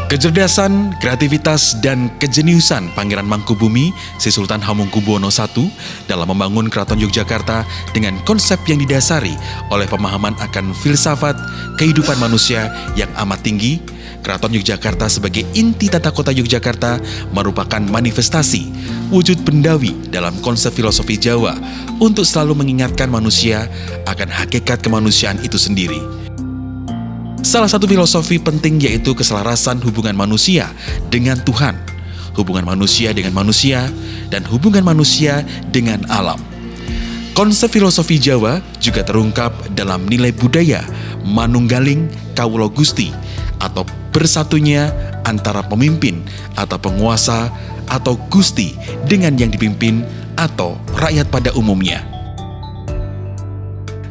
Kecerdasan, kreativitas, dan kejeniusan Pangeran Mangkubumi, Sri Sultan Hamengkubuwono I dalam membangun Keraton Yogyakarta dengan konsep yang didasari oleh pemahaman akan filsafat kehidupan manusia yang amat tinggi. Keraton Yogyakarta sebagai inti tata kota Yogyakarta merupakan manifestasi wujud bendawi dalam konsep filosofi Jawa untuk selalu mengingatkan manusia akan hakikat kemanusiaan itu sendiri. Salah satu filosofi penting yaitu keselarasan hubungan manusia dengan Tuhan, hubungan manusia dengan manusia, dan hubungan manusia dengan alam. Konsep filosofi Jawa juga terungkap dalam nilai budaya manunggaling kawula Gusti atau bersatunya antara pemimpin atau penguasa atau Gusti dengan yang dipimpin atau rakyat pada umumnya.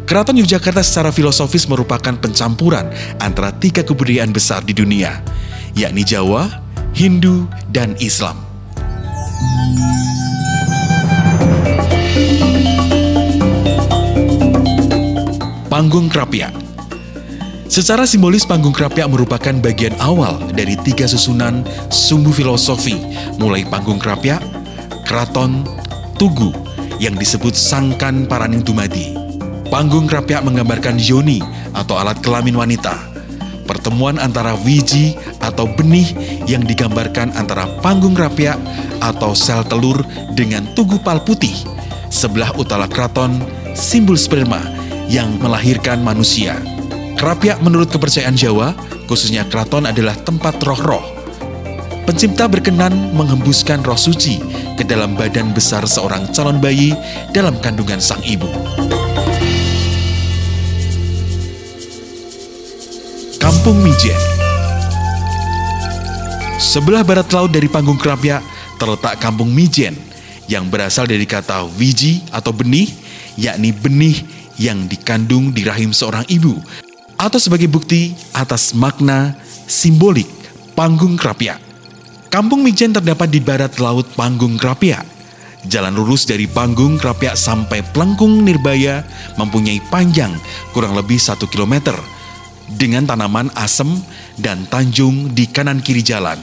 Keraton Yogyakarta secara filosofis merupakan pencampuran antara tiga kebudayaan besar di dunia, yakni Jawa, Hindu, dan Islam. Panggung Krapyak. Secara simbolis Panggung Krapyak merupakan bagian awal dari tiga susunan sumbu filosofi, mulai Panggung Krapyak, Kraton, Tugu, yang disebut Sangkan Paraning Dumadi. Panggung Krapyak menggambarkan yoni atau alat kelamin wanita. Pertemuan antara wiji atau benih yang digambarkan antara panggung krapyak atau sel telur dengan tugu pal putih. Sebelah utara kraton, simbol sperma yang melahirkan manusia. Krapyak menurut kepercayaan Jawa, khususnya kraton adalah tempat roh-roh. Pencipta berkenan menghembuskan roh suci ke dalam badan besar seorang calon bayi dalam kandungan sang ibu. Kampung Mijen. Sebelah barat laut dari Panggung Krapyak terletak Kampung Mijen yang berasal dari kata wiji atau benih, yakni benih yang dikandung di rahim seorang ibu, atau sebagai bukti atas makna simbolik Panggung Krapyak. Kampung Mijen terdapat di barat laut Panggung Krapyak. Jalan lurus dari Panggung Krapyak sampai Plengkung Nirbaya mempunyai panjang kurang lebih 1 kilometer, dengan tanaman asem dan tanjung di kanan kiri jalan.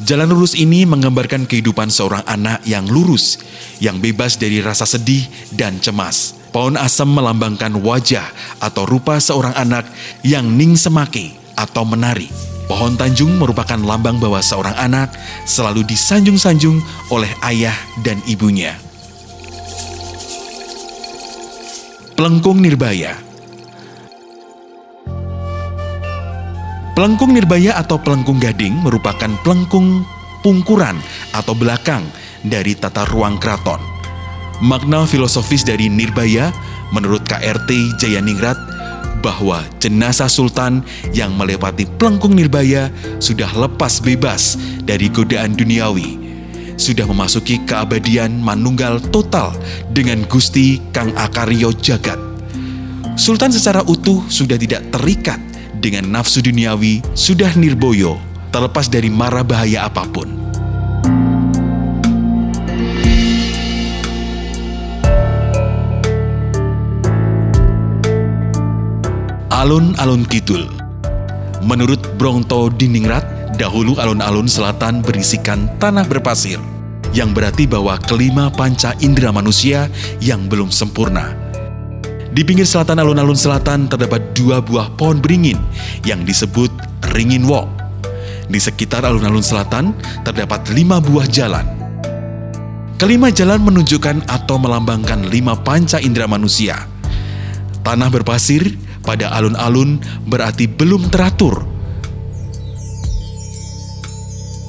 Jalan lurus ini menggambarkan kehidupan seorang anak yang lurus, yang bebas dari rasa sedih dan cemas. Pohon asem melambangkan wajah atau rupa seorang anak yang ningsemake atau menari. Pohon tanjung merupakan lambang bahwa seorang anak selalu disanjung-sanjung oleh ayah dan ibunya. Plengkung Nirbaya. Plengkung Nirbaya atau Plengkung Gading merupakan plengkung pungkuran atau belakang dari tata ruang keraton. Makna filosofis dari Nirbaya menurut KRT Jayaningrat bahwa jenazah sultan yang melewati Plengkung Nirbaya sudah lepas bebas dari godaan duniawi, sudah memasuki keabadian manunggal total dengan Gusti Kang Akarya Jagat. Sultan secara utuh sudah tidak terikat dengan nafsu duniawi, sudah nirboyo, terlepas dari mara bahaya apapun. Alun-alun Kidul. Menurut Brongto Diningrat, dahulu alun-alun selatan berisikan tanah berpasir, yang berarti bahwa kelima panca indera manusia yang belum sempurna. Di pinggir selatan alun-alun selatan terdapat 2 buah pohon beringin yang disebut Ringin Wok. Di sekitar alun-alun selatan terdapat 5 buah jalan. Kelima jalan menunjukkan atau melambangkan 5 panca indera manusia. Tanah berpasir pada alun-alun berarti belum teratur.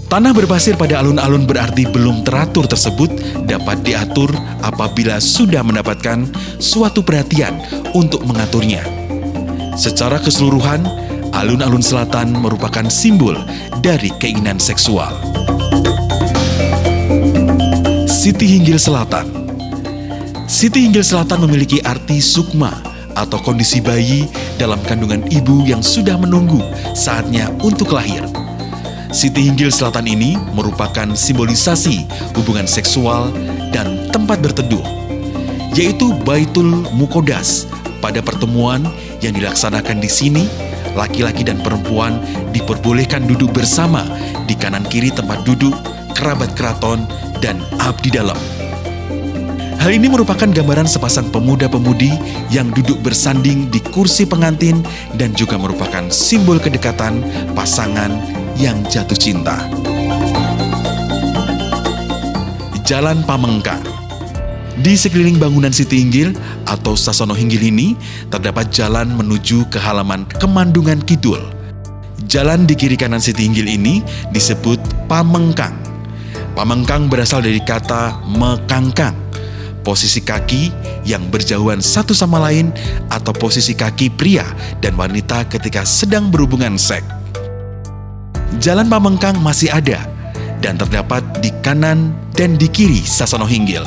Tanah berpasir pada alun-alun berarti belum teratur tersebut dapat diatur apabila sudah mendapatkan suatu perhatian untuk mengaturnya. Secara keseluruhan, alun-alun selatan merupakan simbol dari keinginan seksual. Siti Hinggil Selatan. Siti Hinggil Selatan memiliki arti sukma atau kondisi bayi dalam kandungan ibu yang sudah menunggu saatnya untuk lahir. Siti Hinggil Selatan ini merupakan simbolisasi hubungan seksual dan tempat berteduh, yaitu Baitul Muqaddas. Pada pertemuan yang dilaksanakan di sini, laki-laki dan perempuan diperbolehkan duduk bersama di kanan kiri tempat duduk kerabat keraton dan abdi dalam. Hal ini merupakan gambaran sepasang pemuda-pemudi yang duduk bersanding di kursi pengantin dan juga merupakan simbol kedekatan pasangan yang jatuh cinta. Jalan Pamengkang. Di sekeliling bangunan Siti Inggil atau Sasono Hinggil ini terdapat jalan menuju ke halaman Kemandungan Kidul. Jalan di kiri kanan Siti Inggil ini disebut Pamengkang. Pamengkang berasal dari kata mekangkang, posisi kaki yang berjauhan satu sama lain atau posisi kaki pria dan wanita ketika sedang berhubungan seks. Jalan Pamengkang masih ada dan terdapat di kanan dan di kiri Sasono Hinggil.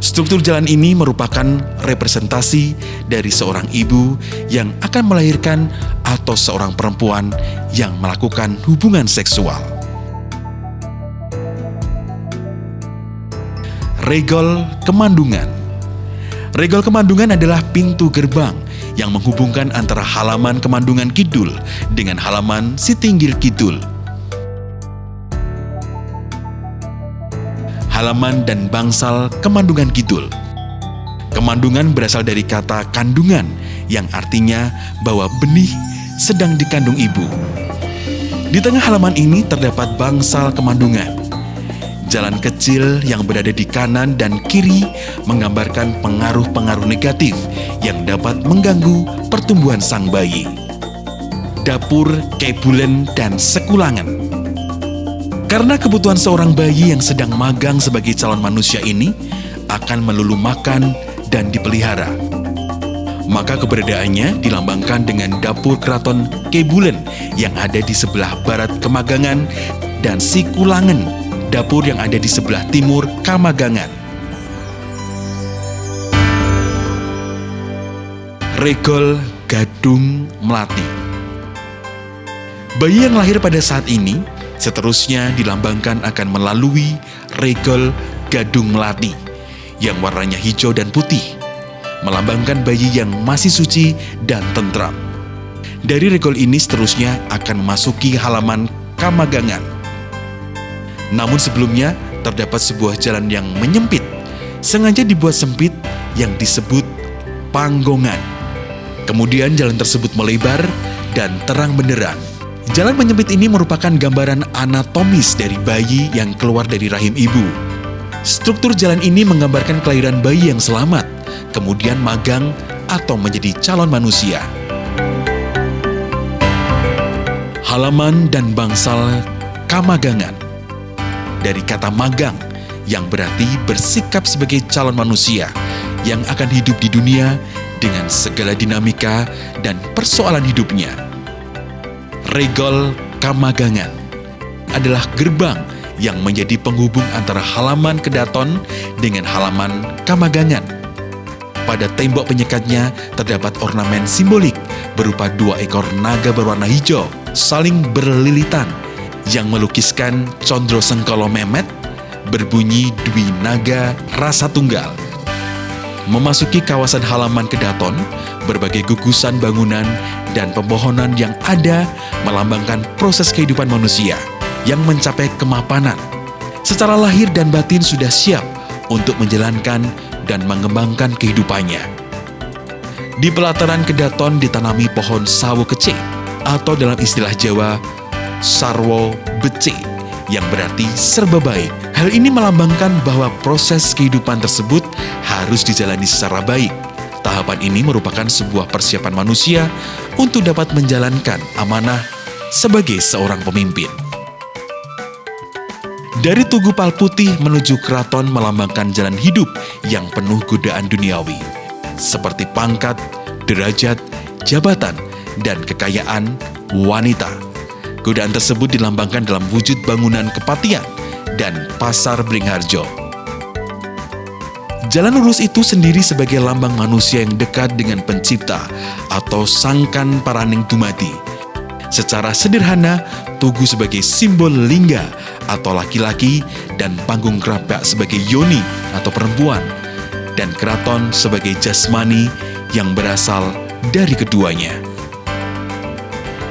Struktur jalan ini merupakan representasi dari seorang ibu yang akan melahirkan atau seorang perempuan yang melakukan hubungan seksual. Regol Kemandungan. Regol Kemandungan adalah pintu gerbang yang menghubungkan antara halaman Kemandungan Kidul dengan halaman Siti Inggil Kidul. Halaman dan bangsal Kemandungan Kidul. Kemandungan berasal dari kata kandungan yang artinya bahwa benih sedang dikandung ibu. Di tengah halaman ini terdapat bangsal Kemandungan. Jalan kecil yang berada di kanan dan kiri menggambarkan pengaruh-pengaruh negatif yang dapat mengganggu pertumbuhan sang bayi. Dapur, kebulen, dan sekulangan. Karena kebutuhan seorang bayi yang sedang magang sebagai calon manusia ini akan melulu makan dan dipelihara. Maka keberadaannya dilambangkan dengan dapur keraton Kebulen yang ada di sebelah barat Kemagangan dan Sikulangen, dapur yang ada di sebelah timur Kamagangan. Regol Gadung Melati. Bayi yang lahir pada saat ini seterusnya dilambangkan akan melalui regol Gadung Melati yang warnanya hijau dan putih, melambangkan bayi yang masih suci dan tentram. Dari regol ini seterusnya akan memasuki halaman Kamagangan. Namun sebelumnya terdapat sebuah jalan yang menyempit, sengaja dibuat sempit yang disebut Panggongan. Kemudian jalan tersebut melebar dan terang benderang. Jalan menyempit ini merupakan gambaran anatomis dari bayi yang keluar dari rahim ibu. Struktur jalan ini menggambarkan kelahiran bayi yang selamat, kemudian magang atau menjadi calon manusia. Halaman dan bangsal Kamagangan. Dari kata magang yang berarti bersikap sebagai calon manusia yang akan hidup di dunia dengan segala dinamika dan persoalan hidupnya. Regol Kamagangan adalah gerbang yang menjadi penghubung antara halaman Kedaton dengan halaman Kamagangan. Pada tembok penyekatnya terdapat ornamen simbolik berupa 2 ekor naga berwarna hijau saling berlilitan yang melukiskan Condro Sengkolo Memet berbunyi Dwi Naga Rasa Tunggal. Memasuki kawasan halaman Kedaton, berbagai gugusan bangunan dan pepohonan yang ada melambangkan proses kehidupan manusia yang mencapai kemapanan. Secara lahir dan batin sudah siap untuk menjalankan dan mengembangkan kehidupannya. Di pelataran Kedaton ditanami pohon sawo kece atau dalam istilah Jawa sarwo bece yang berarti serba baik. Hal ini melambangkan bahwa proses kehidupan tersebut harus dijalani secara baik. Tahapan ini merupakan sebuah persiapan manusia untuk dapat menjalankan amanah sebagai seorang pemimpin. Dari Tugu Palputih menuju keraton melambangkan jalan hidup yang penuh godaan duniawi, seperti pangkat, derajat, jabatan, dan kekayaan wanita. Godaan tersebut dilambangkan dalam wujud bangunan Kepatian dan Pasar Beringharjo. Jalan lurus itu sendiri sebagai lambang manusia yang dekat dengan pencipta atau Sangkan Paraning Dumadi. Secara sederhana, Tugu sebagai simbol lingga atau laki-laki dan panggung kerapak sebagai yoni atau perempuan, dan keraton sebagai jasmani yang berasal dari keduanya.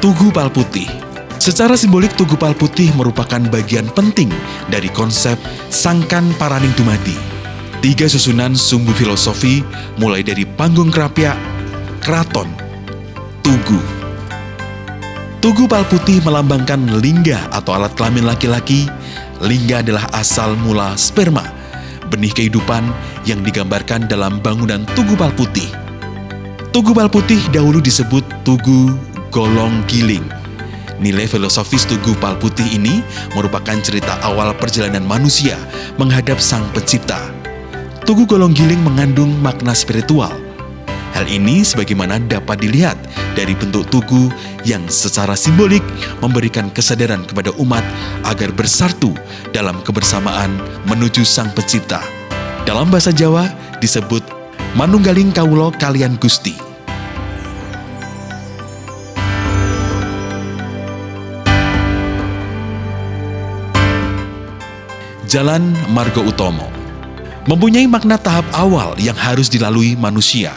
Tugu Pal Putih. Secara simbolik, Tugu Pal Putih merupakan bagian penting dari konsep Sangkan Paraning Dumadi. 3 susunan sumbu filosofi mulai dari panggung krapyak, keraton, tugu. Tugu Pal Putih melambangkan lingga atau alat kelamin laki-laki. Lingga adalah asal mula sperma, benih kehidupan yang digambarkan dalam bangunan Tugu Pal Putih. Tugu Pal Putih dahulu disebut Tugu Golong Giling. Nilai filosofis Tugu Pal Putih ini merupakan cerita awal perjalanan manusia menghadap Sang Pencipta. Tugu Golong Giling mengandung makna spiritual. Hal ini sebagaimana dapat dilihat dari bentuk tugu yang secara simbolik memberikan kesadaran kepada umat agar bersatu dalam kebersamaan menuju Sang Pencipta. Dalam bahasa Jawa disebut Manunggaling Kawula Kaliyan Gusti. Jalan Margo Utomo mempunyai makna tahap awal yang harus dilalui manusia.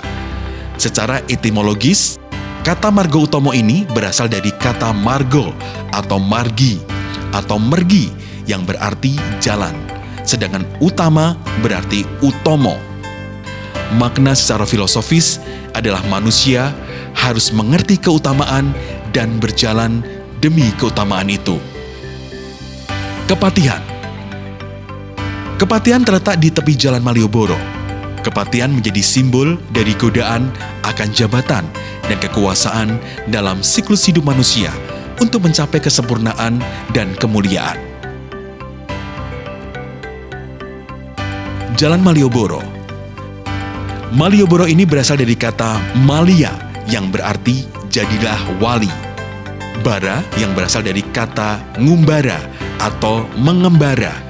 Secara etimologis, kata Margo Utomo ini berasal dari kata margo atau margi atau mergi yang berarti jalan, sedangkan utama berarti utomo. Makna secara filosofis adalah manusia harus mengerti keutamaan dan berjalan demi keutamaan itu. Kepatihan. Kepatihan terletak di tepi Jalan Malioboro. Kepatihan menjadi simbol dari godaan akan jabatan dan kekuasaan dalam siklus hidup manusia untuk mencapai kesempurnaan dan kemuliaan. Jalan Malioboro. Malioboro ini berasal dari kata Malia yang berarti jadilah wali. Bara yang berasal dari kata ngumbara atau mengembara.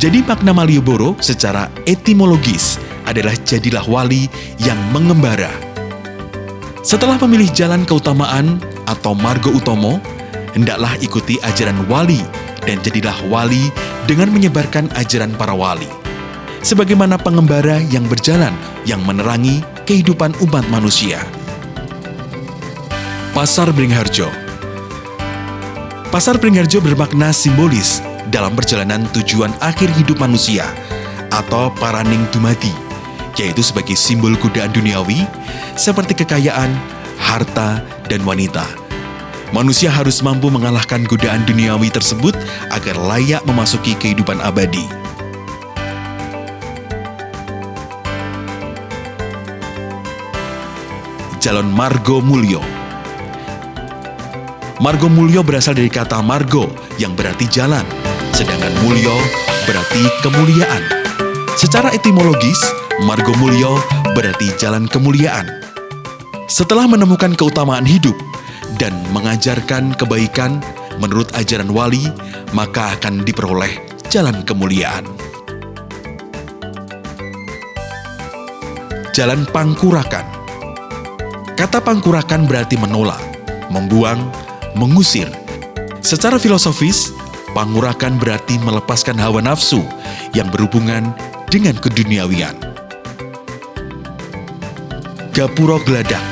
Jadi makna Malioboro secara etimologis adalah jadilah wali yang mengembara. Setelah memilih jalan keutamaan atau Margo Utomo, hendaklah ikuti ajaran wali dan jadilah wali dengan menyebarkan ajaran para wali. Sebagaimana pengembara yang berjalan yang menerangi kehidupan umat manusia. Pasar Beringharjo. Pasar Beringharjo bermakna simbolis dalam perjalanan tujuan akhir hidup manusia atau Paraning Dumadi, yaitu sebagai simbol godaan duniawi seperti kekayaan, harta, dan wanita. Manusia harus mampu mengalahkan godaan duniawi tersebut agar layak memasuki kehidupan abadi. Jalan Margo Mulyo. Margo Mulyo berasal dari kata margo yang berarti jalan, sedangkan mulyo berarti kemuliaan. Secara etimologis, Margo Mulyo berarti jalan kemuliaan. Setelah menemukan keutamaan hidup dan mengajarkan kebaikan menurut ajaran wali, maka akan diperoleh jalan kemuliaan. Jalan Pangkurakan. Kata pangkurakan berarti menolak, membuang, mengusir. Secara filosofis, pangkurakan berarti melepaskan hawa nafsu yang berhubungan dengan keduniawian. Gapura Gladak.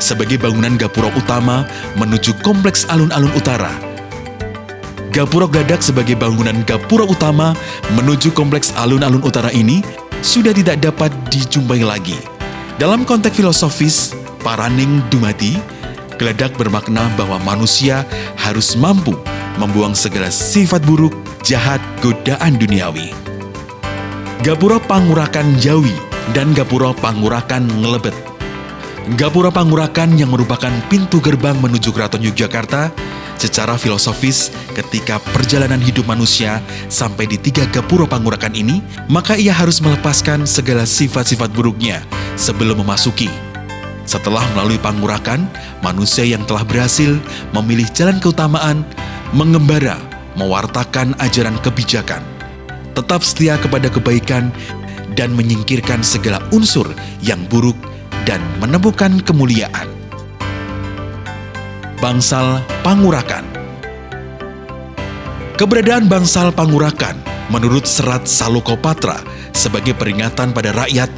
Sebagai bangunan gapura utama menuju kompleks alun-alun utara. Gapura Gladak sebagai bangunan gapura utama menuju kompleks alun-alun utara ini sudah tidak dapat dijumpai lagi. Dalam konteks filosofis Paraning Dumadi, Gladak bermakna bahwa manusia harus mampu membuang segala sifat buruk, jahat, godaan duniawi. Gapura Pangurakan Jawi dan Gapura Pangurakan Ngelebet. Gapura Pangurakan yang merupakan pintu gerbang menuju Keraton Yogyakarta secara filosofis ketika perjalanan hidup manusia sampai di 3 Gapura Pangurakan ini, maka ia harus melepaskan segala sifat-sifat buruknya sebelum memasuki. Setelah melalui pangurakan, manusia yang telah berhasil memilih jalan keutamaan, mengembara, mewartakan ajaran kebijakan, tetap setia kepada kebaikan, dan menyingkirkan segala unsur yang buruk dan menemukan kemuliaan. Bangsal Pangurakan. Keberadaan Bangsal Pangurakan menurut Serat Salokopatra sebagai peringatan pada rakyat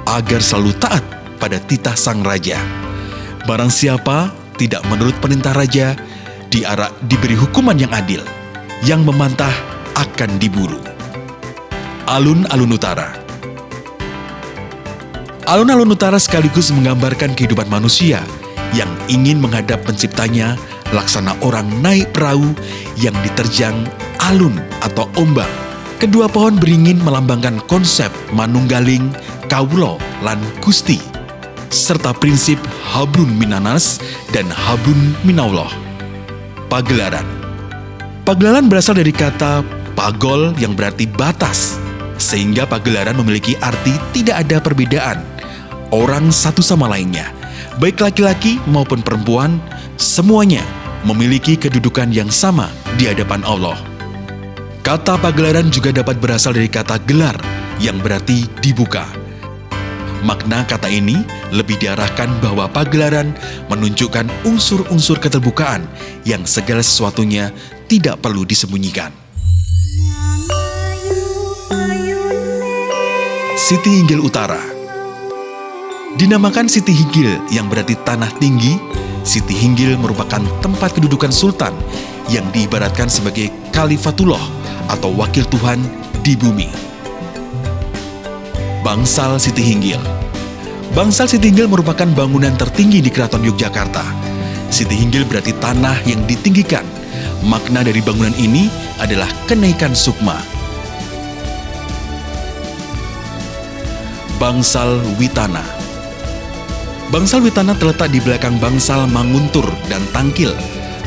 agar selalu taat pada titah sang raja. Barang siapa tidak menurut perintah raja, diberi hukuman yang adil. Yang memantah akan diburu. Alun-alun utara. Alun-alun utara sekaligus menggambarkan kehidupan manusia yang ingin menghadap penciptanya laksana orang naik perahu yang diterjang alun atau ombak. Kedua pohon beringin melambangkan konsep manunggaling, kawulo, lan gusti, serta prinsip hablum minanas dan hablum minallah. Pagelaran. Pagelaran berasal dari kata pagol yang berarti batas, sehingga pagelaran memiliki arti tidak ada perbedaan orang satu sama lainnya. Baik laki-laki maupun perempuan, semuanya memiliki kedudukan yang sama di hadapan Allah. Kata pagelaran juga dapat berasal dari kata gelar yang berarti dibuka. Makna kata ini lebih diarahkan bahwa pagelaran menunjukkan unsur-unsur keterbukaan yang segala sesuatunya tidak perlu disembunyikan. Siti Hinggil Utara. Dinamakan Siti Hinggil yang berarti tanah tinggi, Siti Hinggil merupakan tempat kedudukan sultan yang diibaratkan sebagai Khalifatullah atau wakil Tuhan di bumi. Bangsal Siti Hinggil. Bangsal Siti Hinggil merupakan bangunan tertinggi di Keraton Yogyakarta. Siti Hinggil berarti tanah yang ditinggikan. Makna dari bangunan ini adalah kenaikan sukma. Bangsal Witana. Bangsal Witana terletak di belakang Bangsal Manguntur dan Tangkil.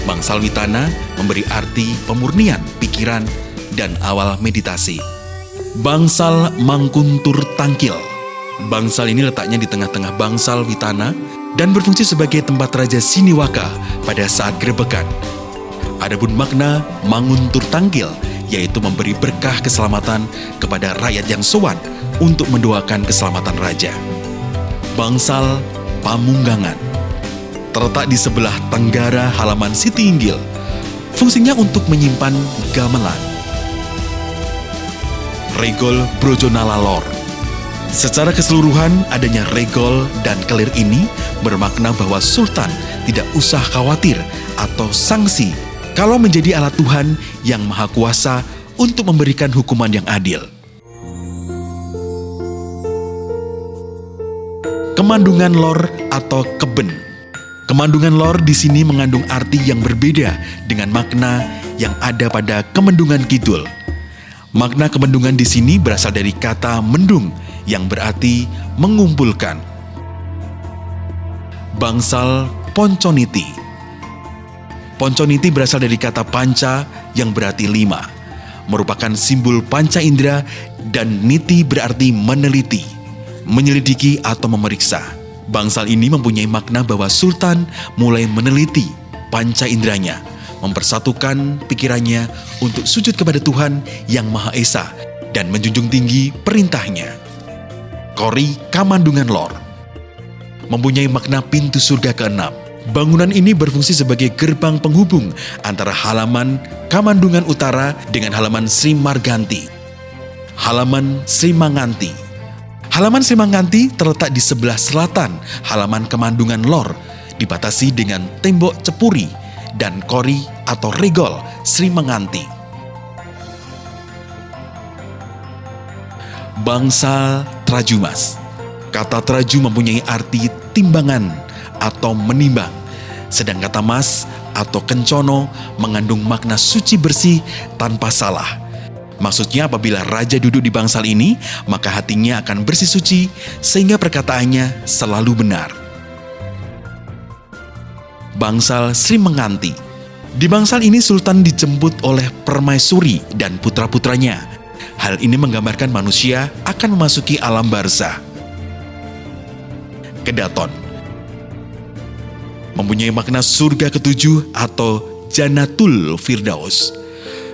Bangsal Witana memberi arti pemurnian pikiran dan awal meditasi. Bangsal Mangkuntur Tangkil. Bangsal ini letaknya di tengah-tengah Bangsal Witana dan berfungsi sebagai tempat Raja Siniwaka pada saat gerebekan. Adapun makna Manguntur Tangkil yaitu memberi berkah keselamatan kepada rakyat yang sowan untuk mendoakan keselamatan raja. Bangsal Pamunggangan. Terletak di sebelah tenggara halaman Siti Hinggil. Fungsinya untuk menyimpan gamelan. Regol Brojonala Lor. Secara keseluruhan, adanya regol dan kelir ini bermakna bahwa sultan tidak usah khawatir atau sangsi kalau menjadi alat Tuhan yang maha kuasa untuk memberikan hukuman yang adil. Kemandungan Lor atau Keben. Kemandungan Lor di sini mengandung arti yang berbeda dengan makna yang ada pada Kemendungan Kidul. Makna kemendungan di sini berasal dari kata mendung yang berarti mengumpulkan. Bangsal Ponconiti. Ponconiti berasal dari kata panca yang berarti 5, merupakan simbol panca indera, dan niti berarti meneliti, menyelidiki atau memeriksa. Bangsal ini mempunyai makna bahwa sultan mulai meneliti panca inderanya, mempersatukan pikirannya untuk sujud kepada Tuhan yang Maha Esa dan menjunjung tinggi perintahnya. Kori Kamandungan Lor mempunyai makna pintu surga ke-6. Bangunan ini berfungsi sebagai gerbang penghubung antara halaman Kamandungan Utara dengan halaman Sri Marganti. Halaman Sri Manganti. Halaman Sri Manganti terletak di sebelah selatan halaman Kemandungan Lor, dibatasi dengan tembok cepuri dan kori atau regol Sri Manganti. Bangsal Trajumas. Kata traju mempunyai arti timbangan atau menimbang, sedang kata mas atau kencono mengandung makna suci bersih tanpa salah. Maksudnya apabila raja duduk di bangsal ini, maka hatinya akan bersih suci sehingga perkataannya selalu benar. Bangsal Sri Manganti. Di bangsal ini sultan dijemput oleh permaisuri dan putra-putranya. Hal ini menggambarkan manusia akan memasuki alam barzah. Kedaton mempunyai makna surga ketujuh atau Jannatul Firdaus.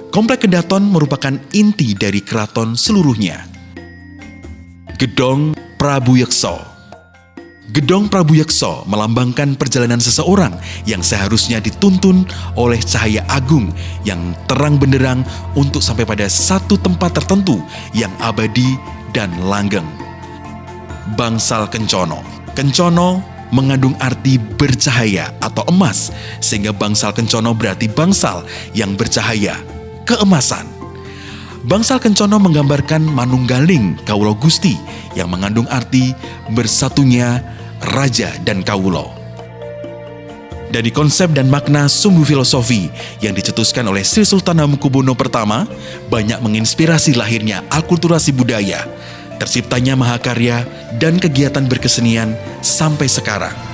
Komplek Kedaton merupakan inti dari keraton seluruhnya. Gedong Prabu Yekso. Gedong Prabu Yekso melambangkan perjalanan seseorang yang seharusnya dituntun oleh cahaya agung yang terang benderang untuk sampai pada satu tempat tertentu yang abadi dan langgeng. Bangsal Kencono. Kencono mengandung arti bercahaya atau emas, sehingga bangsal kencono berarti bangsal yang bercahaya, keemasan. Bangsal kencono menggambarkan manunggaling Kawulo Gusti yang mengandung arti bersatunya raja dan kawulo. Dari konsep dan makna sumbu filosofi yang dicetuskan oleh Sri Sultan Hamengkubuwono I, banyak menginspirasi lahirnya akulturasi budaya, terciptanya mahakarya dan kegiatan berkesenian sampai sekarang.